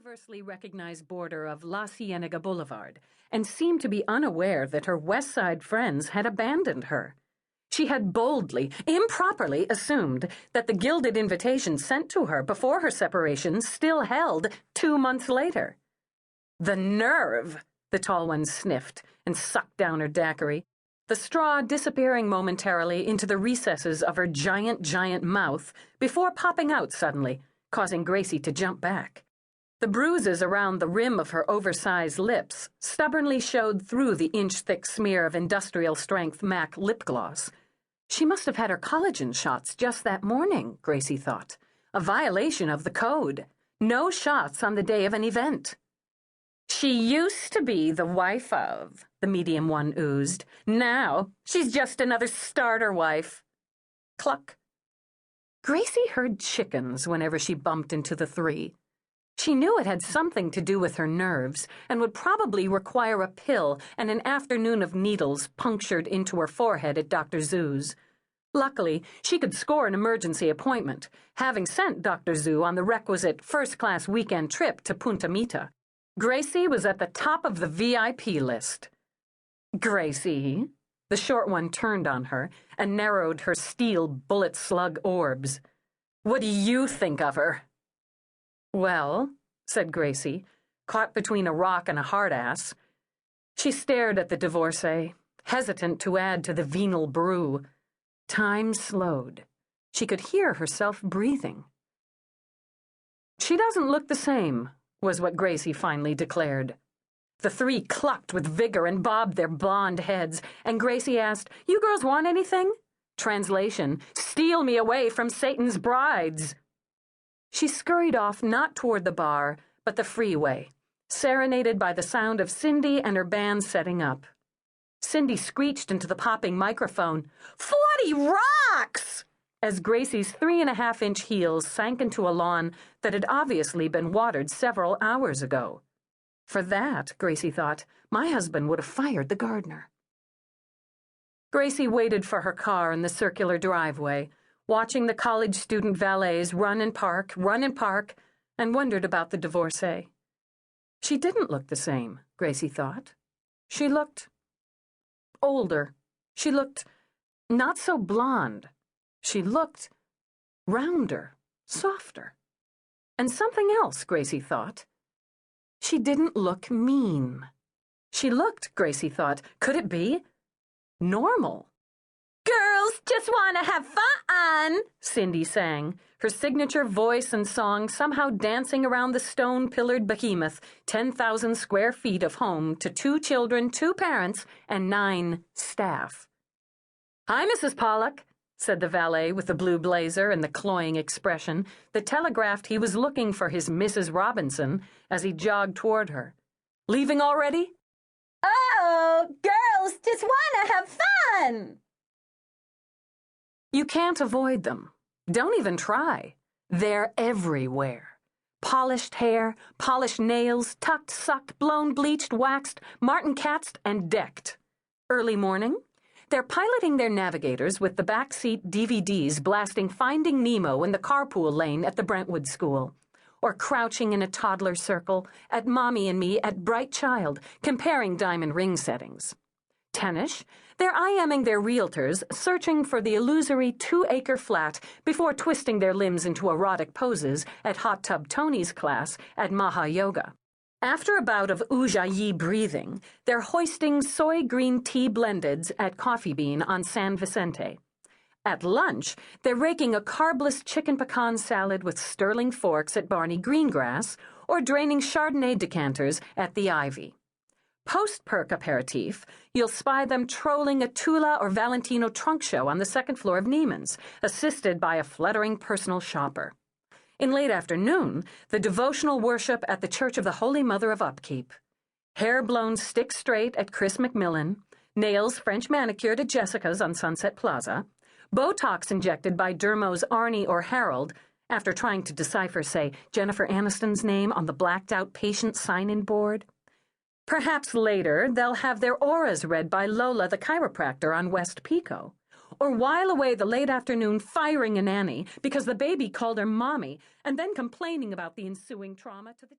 universally recognized border of La Cienega Boulevard and seemed to be unaware that her West Side friends had abandoned her. She had boldly, improperly assumed that the gilded invitation sent to her before her separation still held 2 months later. The nerve, the tall one sniffed and sucked down her daiquiri, the straw disappearing momentarily into the recesses of her giant mouth before popping out suddenly, causing Gracie to jump back. The bruises around the rim of her oversized lips stubbornly showed through the inch-thick smear of industrial-strength MAC lip gloss. She must have had her collagen shots just that morning, Gracie thought. A violation of the code. No shots on the day of an event. She used to be the wife of, the medium one oozed. Now, she's just another starter wife. Cluck. Gracie heard chickens whenever she bumped into the three. She knew it had something to do with her nerves and would probably require a pill and an afternoon of needles punctured into her forehead at Dr. Zoo's. Luckily, she could score an emergency appointment, having sent Dr. Zoo on the requisite first-class weekend trip to Punta Mita. Gracie was at the top of the VIP list. Gracie, the short one turned on her and narrowed her steel bullet-slug orbs. What do you think of her? Well, said Gracie, caught between a rock and a hard-ass. She stared at the divorcee, hesitant to add to the venal brew. Time slowed. She could hear herself breathing. She doesn't look the same, was what Gracie finally declared. The three clucked with vigor and bobbed their blonde heads, and Gracie asked, "You girls want anything?" Translation, "Steal me away from Satan's brides." She scurried off not toward the bar, but the freeway, serenaded by the sound of Cindy and her band setting up. Cindy screeched into the popping microphone, "40 rocks!" as Gracie's 3.5-inch heels sank into a lawn that had obviously been watered several hours ago. For that, Gracie thought, my husband would have fired the gardener. Gracie waited for her car in the circular driveway, watching the college student valets run and park, and wondered about the divorcee. She didn't look the same, Gracie thought. She looked older. She looked not so blonde. She looked rounder, softer. And something else, Gracie thought. She didn't look mean. She looked, Gracie thought, could it be normal? "Girls just want to have fun," Cindy sang, her signature voice and song somehow dancing around the stone-pillared behemoth, 10,000 square feet of home to 2 children, 2 parents, and 9 staff. "Hi, Mrs. Pollock," said the valet with the blue blazer and the cloying expression that telegraphed he was looking for his Mrs. Robinson as he jogged toward her. "Leaving already?" "Oh, girls just want to have fun." You can't avoid them. Don't even try. They're everywhere. Polished hair, polished nails, tucked, sucked, blown, bleached, waxed, martin-catzed, and decked. Early morning, they're piloting their navigators with the backseat DVDs blasting Finding Nemo in the carpool lane at the Brentwood School, or crouching in a toddler circle at Mommy and Me at Bright Child, comparing diamond ring settings. Tennish, they're IMing their realtors, searching for the illusory 2-acre flat before twisting their limbs into erotic poses at Hot Tub Tony's class at Maha Yoga. After a bout of ujjayi breathing, they're hoisting soy green tea blendeds at Coffee Bean on San Vicente. At lunch, they're raking a carbless chicken pecan salad with sterling forks at Barney Greengrass or draining Chardonnay decanters at the Ivy. Post-perk aperitif, you'll spy them trolling a Tula or Valentino trunk show on the 2nd floor of Neiman's, assisted by a fluttering personal shopper. In late afternoon, the devotional worship at the Church of the Holy Mother of Upkeep. Hair blown stick straight at Chris McMillan, nails French manicured at Jessica's on Sunset Plaza, Botox injected by Dermo's Arnie or Harold, after trying to decipher, say, Jennifer Aniston's name on the blacked-out patient sign-in board. Perhaps later they'll have their auras read by Lola the chiropractor on West Pico, or while away the late afternoon firing a nanny because the baby called her mommy and then complaining about the ensuing trauma to the